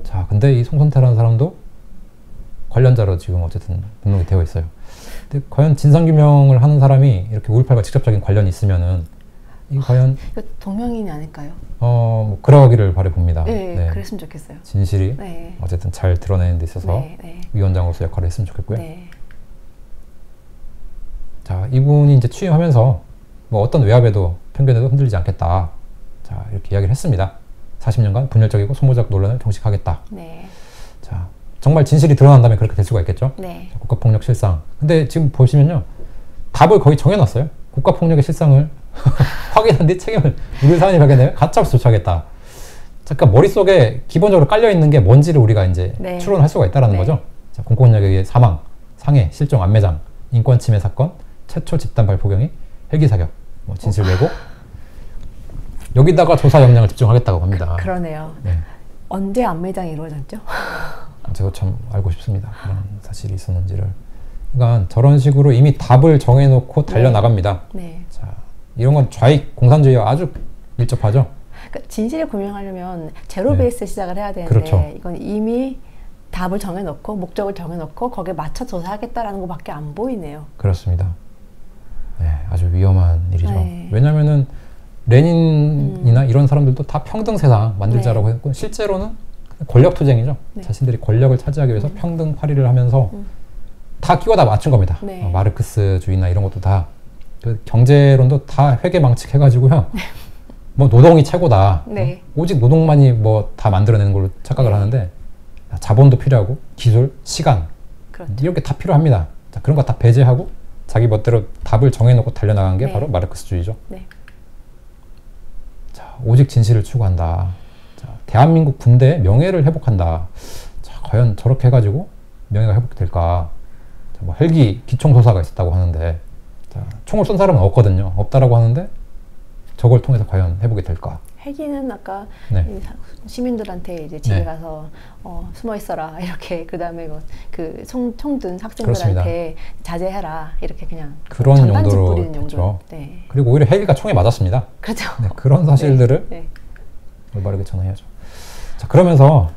자, 근데 이 송선태라는 사람도 관련자로 지금 어쨌든 등록이 되어 있어요. 근데 과연 진상규명을 하는 사람이 이렇게 5.18과 직접적인 관련이 있으면은 이 과연 이거 동명이인이 아닐까요? 뭐 그러기를 바라봅니다. 네, 네. 그랬으면 좋겠어요. 진실이 네. 어쨌든 잘 드러내는 데 있어서 네, 네. 위원장으로서 역할을 했으면 좋겠고요. 네. 자, 이분이 이제 취임하면서 뭐 어떤 외압에도 편견에도 흔들리지 않겠다. 자, 이렇게 이야기를 했습니다. 40년간 분열적이고 소모적 논란을 경식하겠다. 네. 자, 정말 진실이 드러난다면 그렇게 될 수가 있겠죠. 네. 국가폭력 실상. 근데 지금 보시면요, 답을 거의 정해놨어요. 국가폭력의 실상을 확인한 뒤 책임을 누굴 사안이 발견되면 가차없이 조치하겠다. 자, 그러니까 머릿속에 기본적으로 깔려있는 게 뭔지를 우리가 이제 네. 추론할 수가 있다는 네. 거죠. 자, 공권력에 의해 사망, 상해, 실종, 안매장, 인권 침해 사건, 최초 집단 발포 경위, 헬기 사격, 뭐 진실 왜곡. 여기다가 조사 역량을 집중하겠다고 합니다. 그러네요. 네. 언제 안매장이 이루어졌죠? 제가 참 알고 싶습니다. 그런 사실이 있었는지를. 그러니까 저런 식으로 이미 답을 정해놓고 달려나갑니다. 네. 자, 이런 건 좌익 공산주의와 아주 밀접하죠. 그러니까 진실을 구명하려면 제로 네. 베이스 시작을 해야 되는데 그렇죠. 이건 이미 답을 정해놓고 목적을 정해놓고 거기에 맞춰 조사하겠다라는 것밖에 안 보이네요. 그렇습니다. 네, 아주 위험한 일이죠. 네. 왜냐하면은 레닌이나 이런 사람들도 다 평등 세상 만들자라고 네. 했고 실제로는 권력 투쟁이죠. 네. 자신들이 권력을 차지하기 위해서 평등 파리를 하면서 다 끼워다 맞춘 겁니다. 네. 마르크스주의나 이런 것도 다 그 경제론도 다 회계망측해가지고요. 뭐 노동이 최고다. 네. 오직 노동만이 뭐 다 만들어내는 걸로 착각을 네. 하는데 자본도 필요하고 기술, 시간 그렇죠. 이렇게 다 필요합니다. 자, 그런 거 다 배제하고 자기 멋대로 답을 정해놓고 달려나간 게 네. 바로 마르크스주의죠. 네. 자, 오직 진실을 추구한다. 자, 대한민국 군대의 명예를 회복한다. 자, 과연 저렇게 해가지고 명예가 회복될까? 자, 뭐 헬기 기총소사가 있었다고 하는데 자, 총을 쏜 사람은 없거든요. 없다라고 하는데 저걸 통해서 과연 회복이 될까? 헬기는 아까 네. 이 시민들한테 이제 집에 네. 가서 숨어 있어라 이렇게 그 다음에 그 총 든 학생들한테 그렇습니다. 자제해라 이렇게 그냥 그런 전단지 용도로 뿌리는 용도. 됐죠. 네. 그리고 오히려 헬기가 총에 맞았습니다. 그렇죠. 네, 그런 사실들을 네. 올바르게 전해야죠. 자, 그러면서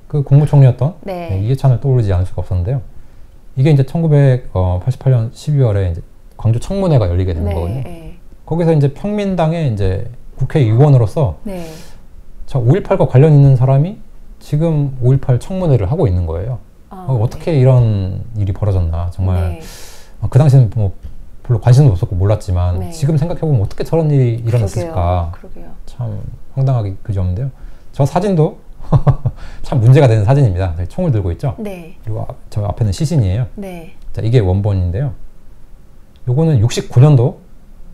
그 국무총리였던 네. 이해찬을 떠오르지 않을 수가 없었는데요. 이게 이제 1988년 12월에 이제 광주 청문회가 열리게 되는 네. 거거든요. 네. 거기서 이제 평민당의 이제 국회의원으로서 네. 자, 5.18과 관련 있는 사람이 지금 5.18 청문회를 하고 있는 거예요. 어떻게 네. 이런 일이 벌어졌나 정말 네. 그 당시에는 뭐 별로 관심도 없었고 몰랐지만 네. 지금 생각해보면 어떻게 저런 일이 일어났을까 그러게요. 참 황당하게 그저인데요. 저 사진도 참 문제가 되는 사진입니다. 총을 들고 있죠. 네. 그리고 저 앞에는 시신이에요. 네. 자, 이게 원본인데요. 요거는 69년도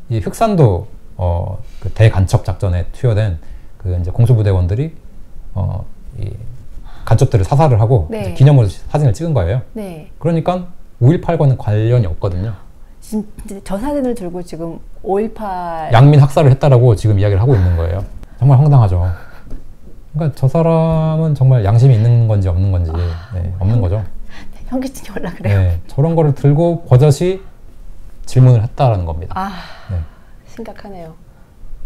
이 흑산도 그 대간첩 작전에 투여된 그 이제 공수부대원들이 이 간첩들을 사살을 하고 네. 이제 기념으로 사진을 찍은 거예요. 네. 그러니까 5.18과는 관련이 없거든요. 진짜 저 사진을 들고 지금 5.18 양민 학살을 했다라고 지금 이야기를 하고 있는 거예요. 정말 황당하죠. 그러니까 저 사람은 정말 양심이 있는 건지 없는 건지 네, 없는 거죠. 현기증이 올라 그래요. 네, 저런 거를 들고 버젓이 질문을 했다라는 겁니다. 아, 네. 심각하네요.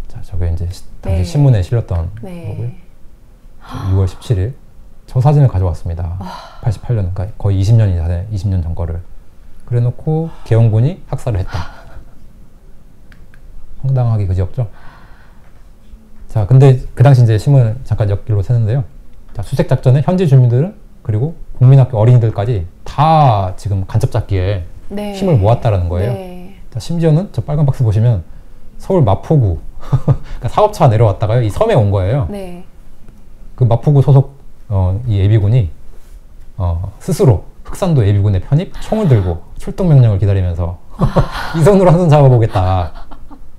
자, 저게 이제 당시 네. 신문에 실렸던 네. 거고요. 6월 17일 저 사진을 가져왔습니다. 88년, 그러니까 거의 20년이 전에 20년 전 거를 그래놓고 계엄군이 학살을 했다. 황당하기 그지없죠. 자, 근데 그 당시 이제 신문을 잠깐 엿길로 새는데요. 자, 수색 작전에 현지 주민들은 그리고 국민학교 어린이들까지 다 지금 간첩 잡기에 네. 힘을 모았다라는 거예요. 네. 자, 심지어는 저 빨간 박스 보시면 서울 마포구 그러니까 사업차 내려왔다가요. 이 섬에 온 거예요. 네. 그 마포구 소속 이 예비군이 스스로 흑산도 예비군에 편입, 총을 들고 출동 명령을 기다리면서 이 손으로 한 손 잡아보겠다.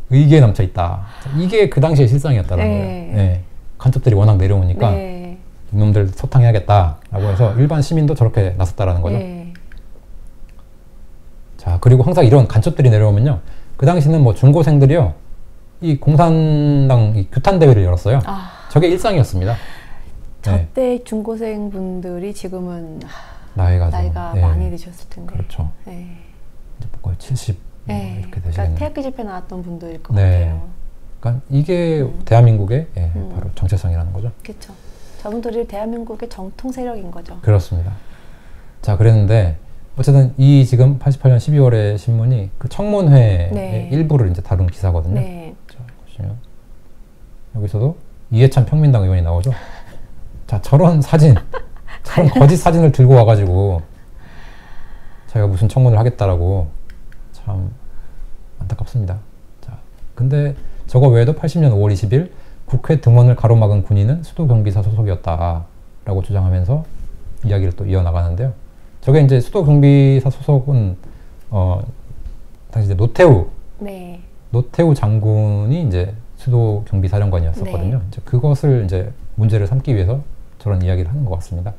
의기에 넘쳐 있다. 이게 그 당시의 실상이었다는 네. 거예요. 네. 간첩들이 워낙 내려오니까 네. 이놈들 소탕해야겠다라고 해서 일반 시민도 저렇게 나섰다라는 거죠. 네. 자, 그리고 항상 이런 간첩들이 내려오면요. 그 당시는 뭐 중고생들이요. 이 공산당 이 규탄 대회를 열었어요. 저게 일상이었습니다. 네. 저때 중고생 분들이 지금은 나이가 네. 많이 드셨을 텐데. 그렇죠. 네. 이제 거의 70 네. 이렇게 되시겠네요. 그러니까 태학기 집회 나왔던 분들일 것 네. 같아요. 그러니까 이게 대한민국의 바로 정체성이라는 거죠. 그렇죠. 저분들이 대한민국의 정통 세력인 거죠. 그렇습니다. 자, 그랬는데 어쨌든 이 지금 88년 12월의 신문이 그 청문회의 네. 일부를 이제 다룬 기사거든요. 네. 자, 보시면 여기서도 이해찬 평민당 의원이 나오죠. 자, 저런 사진, 저런 거짓 사진을 들고 와가지고 자기가 무슨 청문을 하겠다라고 참 안타깝습니다. 자, 근데 저거 외에도 80년 5월 20일 국회 등원을 가로막은 군인은 수도경비사 소속이었다라고 주장하면서 이야기를 또 이어나가는데요. 저게 이제 수도경비사 소속은 당시 이제 노태우 장군이 이제 수도경비사령관이었었거든요. 네. 이제 그것을 이제 문제를 삼기 위해서 저런 이야기를 하는 것 같습니다.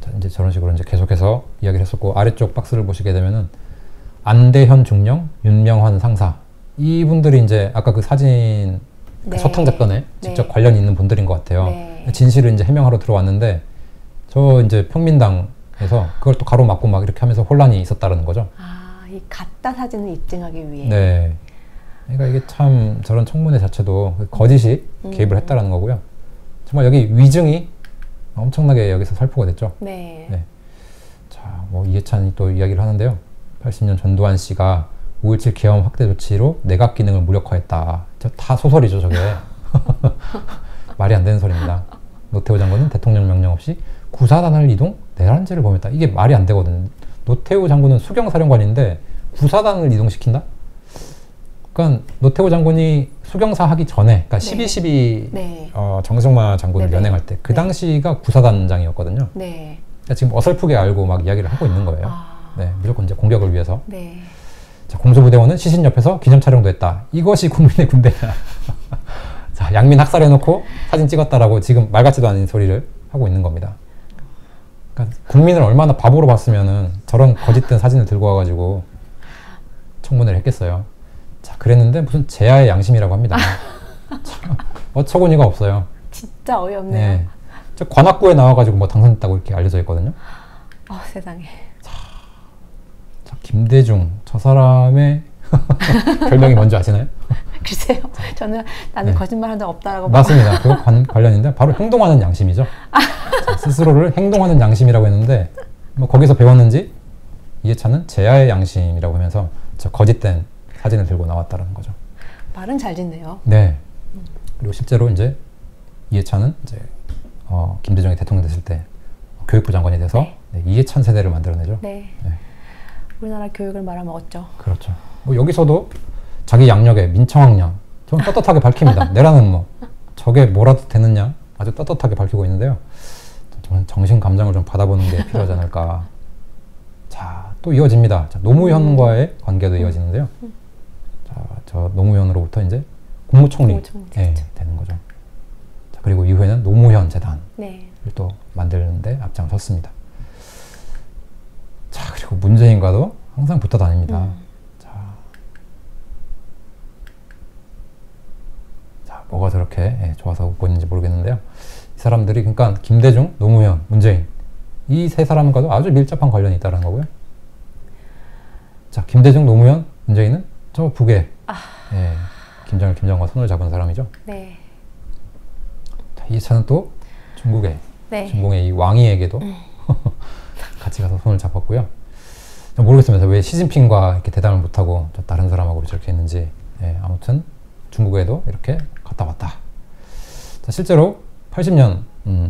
자, 이제 저런 식으로 이제 계속해서 이야기를 했었고, 아래쪽 박스를 보시게 되면은 안대현 중령, 윤명환 상사, 이분들이 이제 아까 그 사진 네. 서탕 사건에 직접 네. 관련이 있는 분들인 것 같아요. 네. 진실을 이제 해명하러 들어왔는데 저 이제 평민당에서 그걸 또 가로막고 막 이렇게 하면서 혼란이 있었다는 거죠. 이 가짜 사진을 입증하기 위해. 네. 그러니까 이게 참 저런 청문회 자체도 거짓이 개입을 했다라는 거고요. 정말 여기 위증이 엄청나게 여기서 살포가 됐죠. 네. 네. 자, 뭐 이해찬이 또 이야기를 하는데요. 80년 전두환 씨가 5.17 계엄 확대 조치로 내각 기능을 무력화했다. 저 다 소설이죠, 저게. 말이 안 되는 소리입니다. 노태우 장군은 대통령 명령 없이 구사단을 이동, 내란죄를 범했다. 이게 말이 안 되거든요. 노태우 장군은 수경사령관인데 구사단을 이동시킨다? 그러니까 노태우 장군이 수경사 하기 전에, 그러니까 12.12 네. 정승마 장군을 네네. 연행할 때 그 네. 당시가 구사단장이었거든요. 네. 그러니까 지금 어설프게 알고 막 이야기를 하고 있는 거예요. 네, 무조건 이제 공격을 위해서. 네. 자, 공수부대원은 시신 옆에서 기념 촬영도 했다. 이것이 국민의 군대냐. 자, 양민 학살해놓고 사진 찍었다라고 지금 말 같지도 않은 소리를 하고 있는 겁니다. 그러니까 국민을 얼마나 바보로 봤으면은 저런 거짓된 사진을 들고 와가지고 청문회를 했겠어요. 자, 그랬는데 무슨 제야의 양심이라고 합니다. 참, 어처구니가 없어요. 진짜 어이없네요. 네. 저 관악구에 나와가지고 뭐 당선됐다고 이렇게 알려져 있거든요. 세상에. 자, 김대중, 저 사람의 별명이 뭔지 아시나요? 글쎄요. 저는 나는 네. 거짓말한 적 없다라고. 맞습니다. 그 관련인데 바로 행동하는 양심이죠. 자, 스스로를 행동하는 양심이라고 했는데 뭐 거기서 배웠는지 이해찬은 제야의 양심이라고 하면서 저 거짓된 사진을 들고 나왔다는 거죠. 말은 잘 짓네요. 네. 그리고 실제로 이제 이해찬은 이제 김대중이 대통령 됐을 때 교육부 장관이 돼서 네, 이해찬 세대를 만들어내죠. 네. 네. 우리나라 교육을 말아먹었죠. 그렇죠. 뭐 여기서도 자기 양력에 민청학령 좀 떳떳하게 밝힙니다. 내라는 뭐 저게 뭐라도 되느냐 아주 떳떳하게 밝히고 있는데요. 저는 정신 감정을 좀 받아보는 게 필요하지 않을까. 자, 또 이어집니다. 자, 노무현과의 관계도 이어지는데요. 자, 저 노무현으로부터 이제 국무총리 네, 되는 거죠. 자, 그리고 이후에는 노무현 재단을 네. 또 만드는데 앞장섰습니다. 자, 그리고 문재인과도 항상 붙어 다닙니다. 자, 뭐가 저렇게 좋아서 웃고 있는지 모르겠는데요. 이 사람들이 그러니까 김대중, 노무현, 문재인 이 세 사람과도 아주 밀접한 관련이 있다는 거고요. 자, 김대중, 노무현, 문재인은 저 북에 김정일, 김정은과 손을 잡은 사람이죠. 네. 자, 이해찬은 또 중국의 네. 중공의 이 왕이에게도 같이 가서 손을 잡았고요. 모르겠습니다. 왜 시진핑과 이렇게 대담을 못하고 저 다른 사람하고 저렇게 했는지. 아무튼 중국에도 이렇게 갔다 왔다. 자, 실제로 80년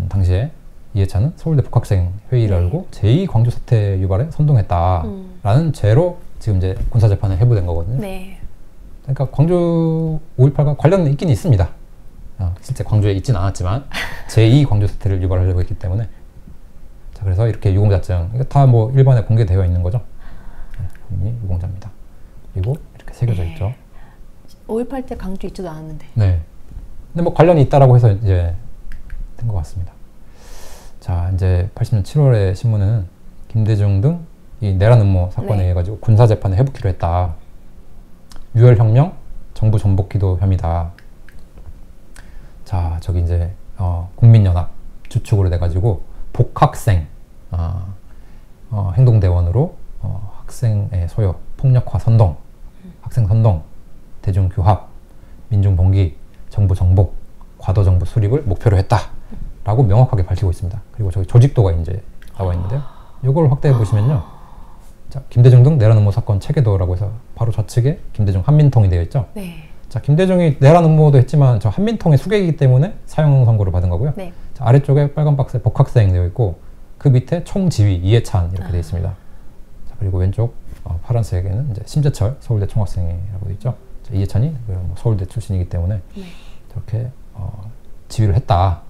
당시에 이해찬은 서울대 복학생 회의를 열고 제2광주 사태 유발에 선동했다라는 죄로 지금 이제 군사재판에 회부된 거거든요. 네. 그러니까 광주 5.18과 관련은 있긴 있습니다. 실제 광주에 있지는 않았지만 제2 광주 사태를 유발하려고 했기 때문에. 자, 그래서 이렇게 유공자증, 이거 다 뭐 일반에 공개되어 있는 거죠. 네, 유공자입니다. 그리고 이렇게 새겨져 있죠. 5.18 때 광주 있지도 않았는데. 네. 근데 뭐 관련이 있다라고 해서 이제 된 것 같습니다. 자, 이제 80년 7월에 신문은 김대중 등 이 내란 음모 사건에 의해 가지고 군사 재판을 해붓기로 했다. 유혈혁명, 정부 전복기도 혐의다. 자, 저기 이제 국민연합 주축으로 돼가지고 복학생 행동대원으로 학생의 소요, 폭력화 선동, 학생 선동, 대중교합, 민중봉기, 정부 정복, 과도정부 수립을 목표로 했다라고 명확하게 밝히고 있습니다. 그리고 저기 조직도가 이제 나와 있는데요. 이걸 확대해 보시면요. 자, 김대중 등 내란 음모 사건 체계도라고 해서 바로 좌측에 김대중 한민통이 되어 있죠. 네. 자, 김대중이 내란 음모도 했지만 저 한민통의 수괴이기 때문에 사형 선고를 받은 거고요. 네. 자, 아래쪽에 빨간 박스에 복학생 되어 있고 그 밑에 총지휘 이해찬 이렇게 되어 있습니다. 자, 그리고 왼쪽 파란색에는 이제 심재철 서울대 총학생이라고 되어 있죠. 자, 이해찬이 서울대 출신이기 때문에 저렇게 지휘를 했다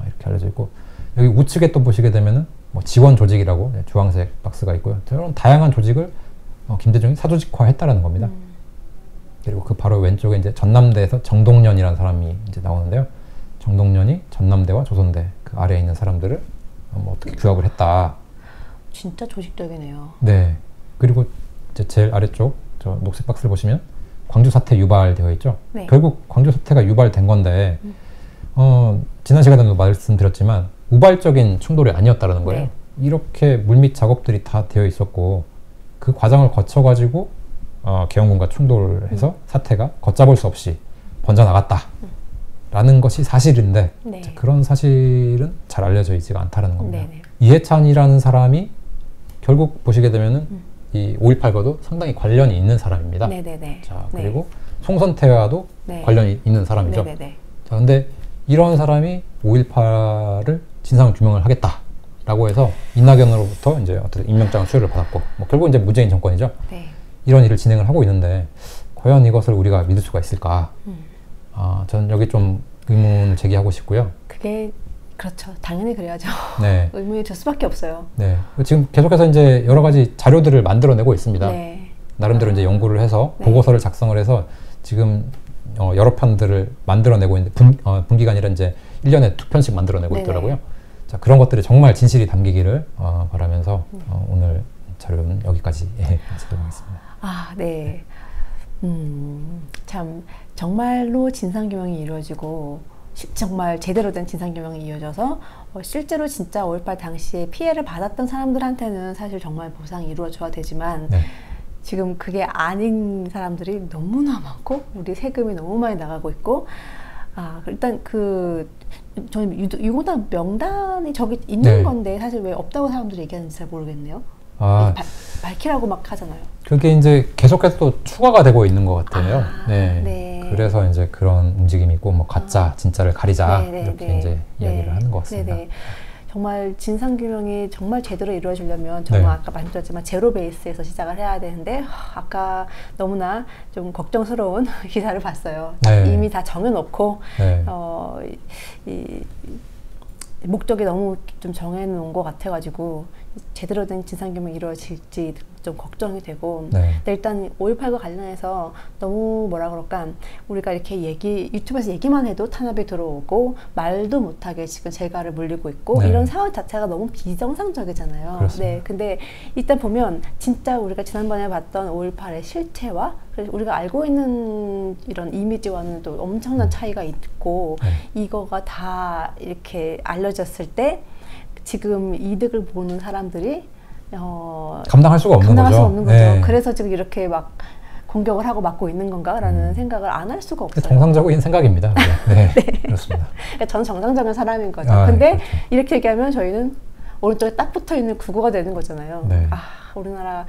이렇게 알려져 있고, 여기 우측에 또 보시게 되면은 뭐 지원 조직이라고 주황색 박스가 있고요. 이런 다양한 조직을 김대중이 사조직화했다라는 겁니다. 그리고 그 바로 왼쪽에 이제 전남대에서 정동련이라는 사람이 이제 나오는데요. 정동련이 전남대와 조선대 그 아래에 있는 사람들을 뭐 어떻게 규합을 했다. 진짜 조직적이네요. 네. 그리고 이제 제일 아래쪽 저 녹색 박스를 보시면 광주 사태 유발되어 있죠. 네. 결국 광주 사태가 유발된 건데 지난 시간에도 말씀드렸지만 우발적인 충돌이 아니었다라는 거예요. 네. 이렇게 물밑 작업들이 다 되어 있었고 그 과정을 거쳐가지고 계엄군과 충돌해서 사태가 걷잡을 수 없이 번져나갔다라는 것이 사실인데 네. 그런 사실은 잘 알려져 있지가 않다라는 겁니다. 네네. 이해찬이라는 사람이 결국 보시게 되면은 이 5.18과도 상당히 관련이 있는 사람입니다. 네네네. 자, 네. 그리고 송선태와도 네. 관련이 있는 사람이죠. 네네네. 자, 근데 이런 사람이 5.18을 진상 규명을 하겠다라고 해서 이낙연으로부터 이제 어떤 임명장 수여를 받았고, 뭐 결국 이제 문재인 정권이죠. 네. 이런 일을 진행을 하고 있는데 과연 이것을 우리가 믿을 수가 있을까? 저는 여기 좀 의문을 제기하고 싶고요. 그게 그렇죠. 당연히 그래야죠. 네. 의문이 들 수밖에 없어요. 네. 지금 계속해서 이제 여러 가지 자료들을 만들어내고 있습니다. 네. 나름대로 이제 연구를 해서 네. 보고서를 작성을 해서 지금 여러 편들을 만들어내고 있는데 분기가 아니라 이제 1년에 2편씩 만들어내고 네네. 있더라고요. 자, 그런 것들이 정말 진실이 담기기를 바라면서 오늘 자료는 여기까지 마치도록 하겠습니다. 아, 네. 참 정말로 진상규명이 이루어지고 정말 제대로 된 진상규명이 이루어져서 실제로 진짜 5.18 당시에 피해를 받았던 사람들한테는 사실 정말 보상이 이루어져야 되지만 네. 지금 그게 아닌 사람들이 너무나 많고 우리 세금이 너무 많이 나가고 있고 일단 저는 유공단 명단이 저기 있는 네. 건데 사실 왜 없다고 사람들이 얘기하는지 잘 모르겠네요. 밝히라고 막 하잖아요. 그게 이제 계속해서 또 추가가 되고 있는 것 같아요. 네. 네. 그래서 이제 그런 움직임이 있고 뭐 가짜, 진짜를 가리자 이렇게 이제 이야기를 하는 것 같습니다. 네네. 정말 진상규명이 정말 제대로 이루어지려면 정말 네. 아까 말씀드렸지만 제로 베이스에서 시작을 해야 되는데 아까 너무나 좀 걱정스러운 기사를 봤어요. 네. 이미 다 정해놓고 네. 이 목적이 너무 좀 정해놓은 것 같아가지고 제대로 된 진상규명이 이루어질지 좀 걱정이 되고 네. 근데 일단 5.18과 관련해서 너무 뭐라 그럴까 우리가 이렇게 유튜브에서 얘기만 해도 탄압이 들어오고 말도 못하게 지금 재갈을 물리고 있고 네. 이런 상황 자체가 너무 비정상적이잖아요. 그렇습니다. 네, 근데 일단 보면 진짜 우리가 지난번에 봤던 5.18의 실체와 우리가 알고 있는 이런 이미지와는 또 엄청난 차이가 있고 네. 이거가 다 이렇게 알려졌을 때 지금 이득을 보는 사람들이 감당할 수가 없는 감당할 거죠. 수 없는 거죠. 네. 그래서 지금 이렇게 막 공격을 하고 막고 있는 건가라는 생각을 안 할 수가 없어요. 정상적인 생각입니다. 네. 네. 그렇습니다. 그러니까 저는 정상적인 사람인 거죠. 네, 근데 그렇죠. 이렇게 얘기하면 저희는 오른쪽에 딱 붙어 있는 구구가 되는 거잖아요. 네. 우리나라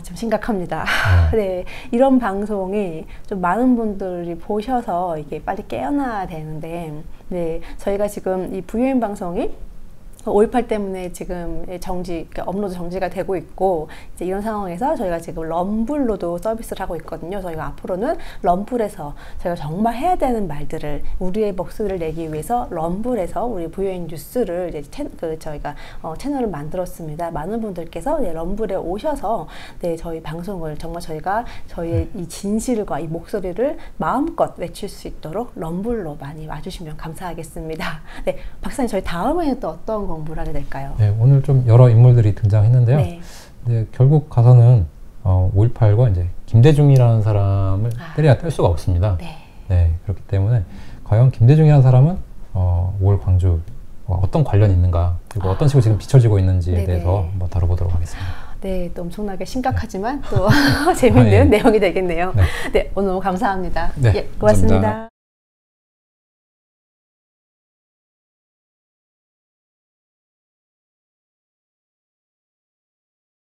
좀 심각합니다. 네, 이런 방송이 좀 많은 분들이 보셔서 이게 빨리 깨어나야 되는데, 네, 저희가 지금 이 VOM 방송이 5.18 때문에 지금 그러니까 업로드 정지가 되고 있고, 이제 이런 상황에서 저희가 지금 럼블로도 서비스를 하고 있거든요. 저희가 앞으로는 럼블에서 저희가 정말 해야 되는 말들을, 우리의 목소리를 내기 위해서 럼블에서 우리 VON 뉴스를 이제 저희가 채널을 만들었습니다. 많은 분들께서 럼블에 오셔서 저희 방송을 정말 저희가 저희의 이 진실과 이 목소리를 마음껏 외칠 수 있도록 럼블로 많이 와주시면 감사하겠습니다. 네, 박사님, 저희 다음에는 또 어떤 공부를 하게 될까요? 네, 오늘 좀 여러 인물들이 등장했는데요. 네. 네, 결국 가서는 5.18과 이제 김대중이라는 사람을 때려야 뗄 수가 없습니다. 네. 네, 그렇기 때문에 과연 김대중이라는 사람은 5월 광주와 어떤 관련이 있는가, 그리고 어떤 식으로 지금 비춰지고 있는지에 네네. 대해서 한번 다뤄보도록 하겠습니다. 네, 또 엄청나게 심각하지만 또 재밌는 네. 내용이 되겠네요. 네. 네, 오늘 너무 감사합니다. 네, 예, 고맙습니다. 감사합니다.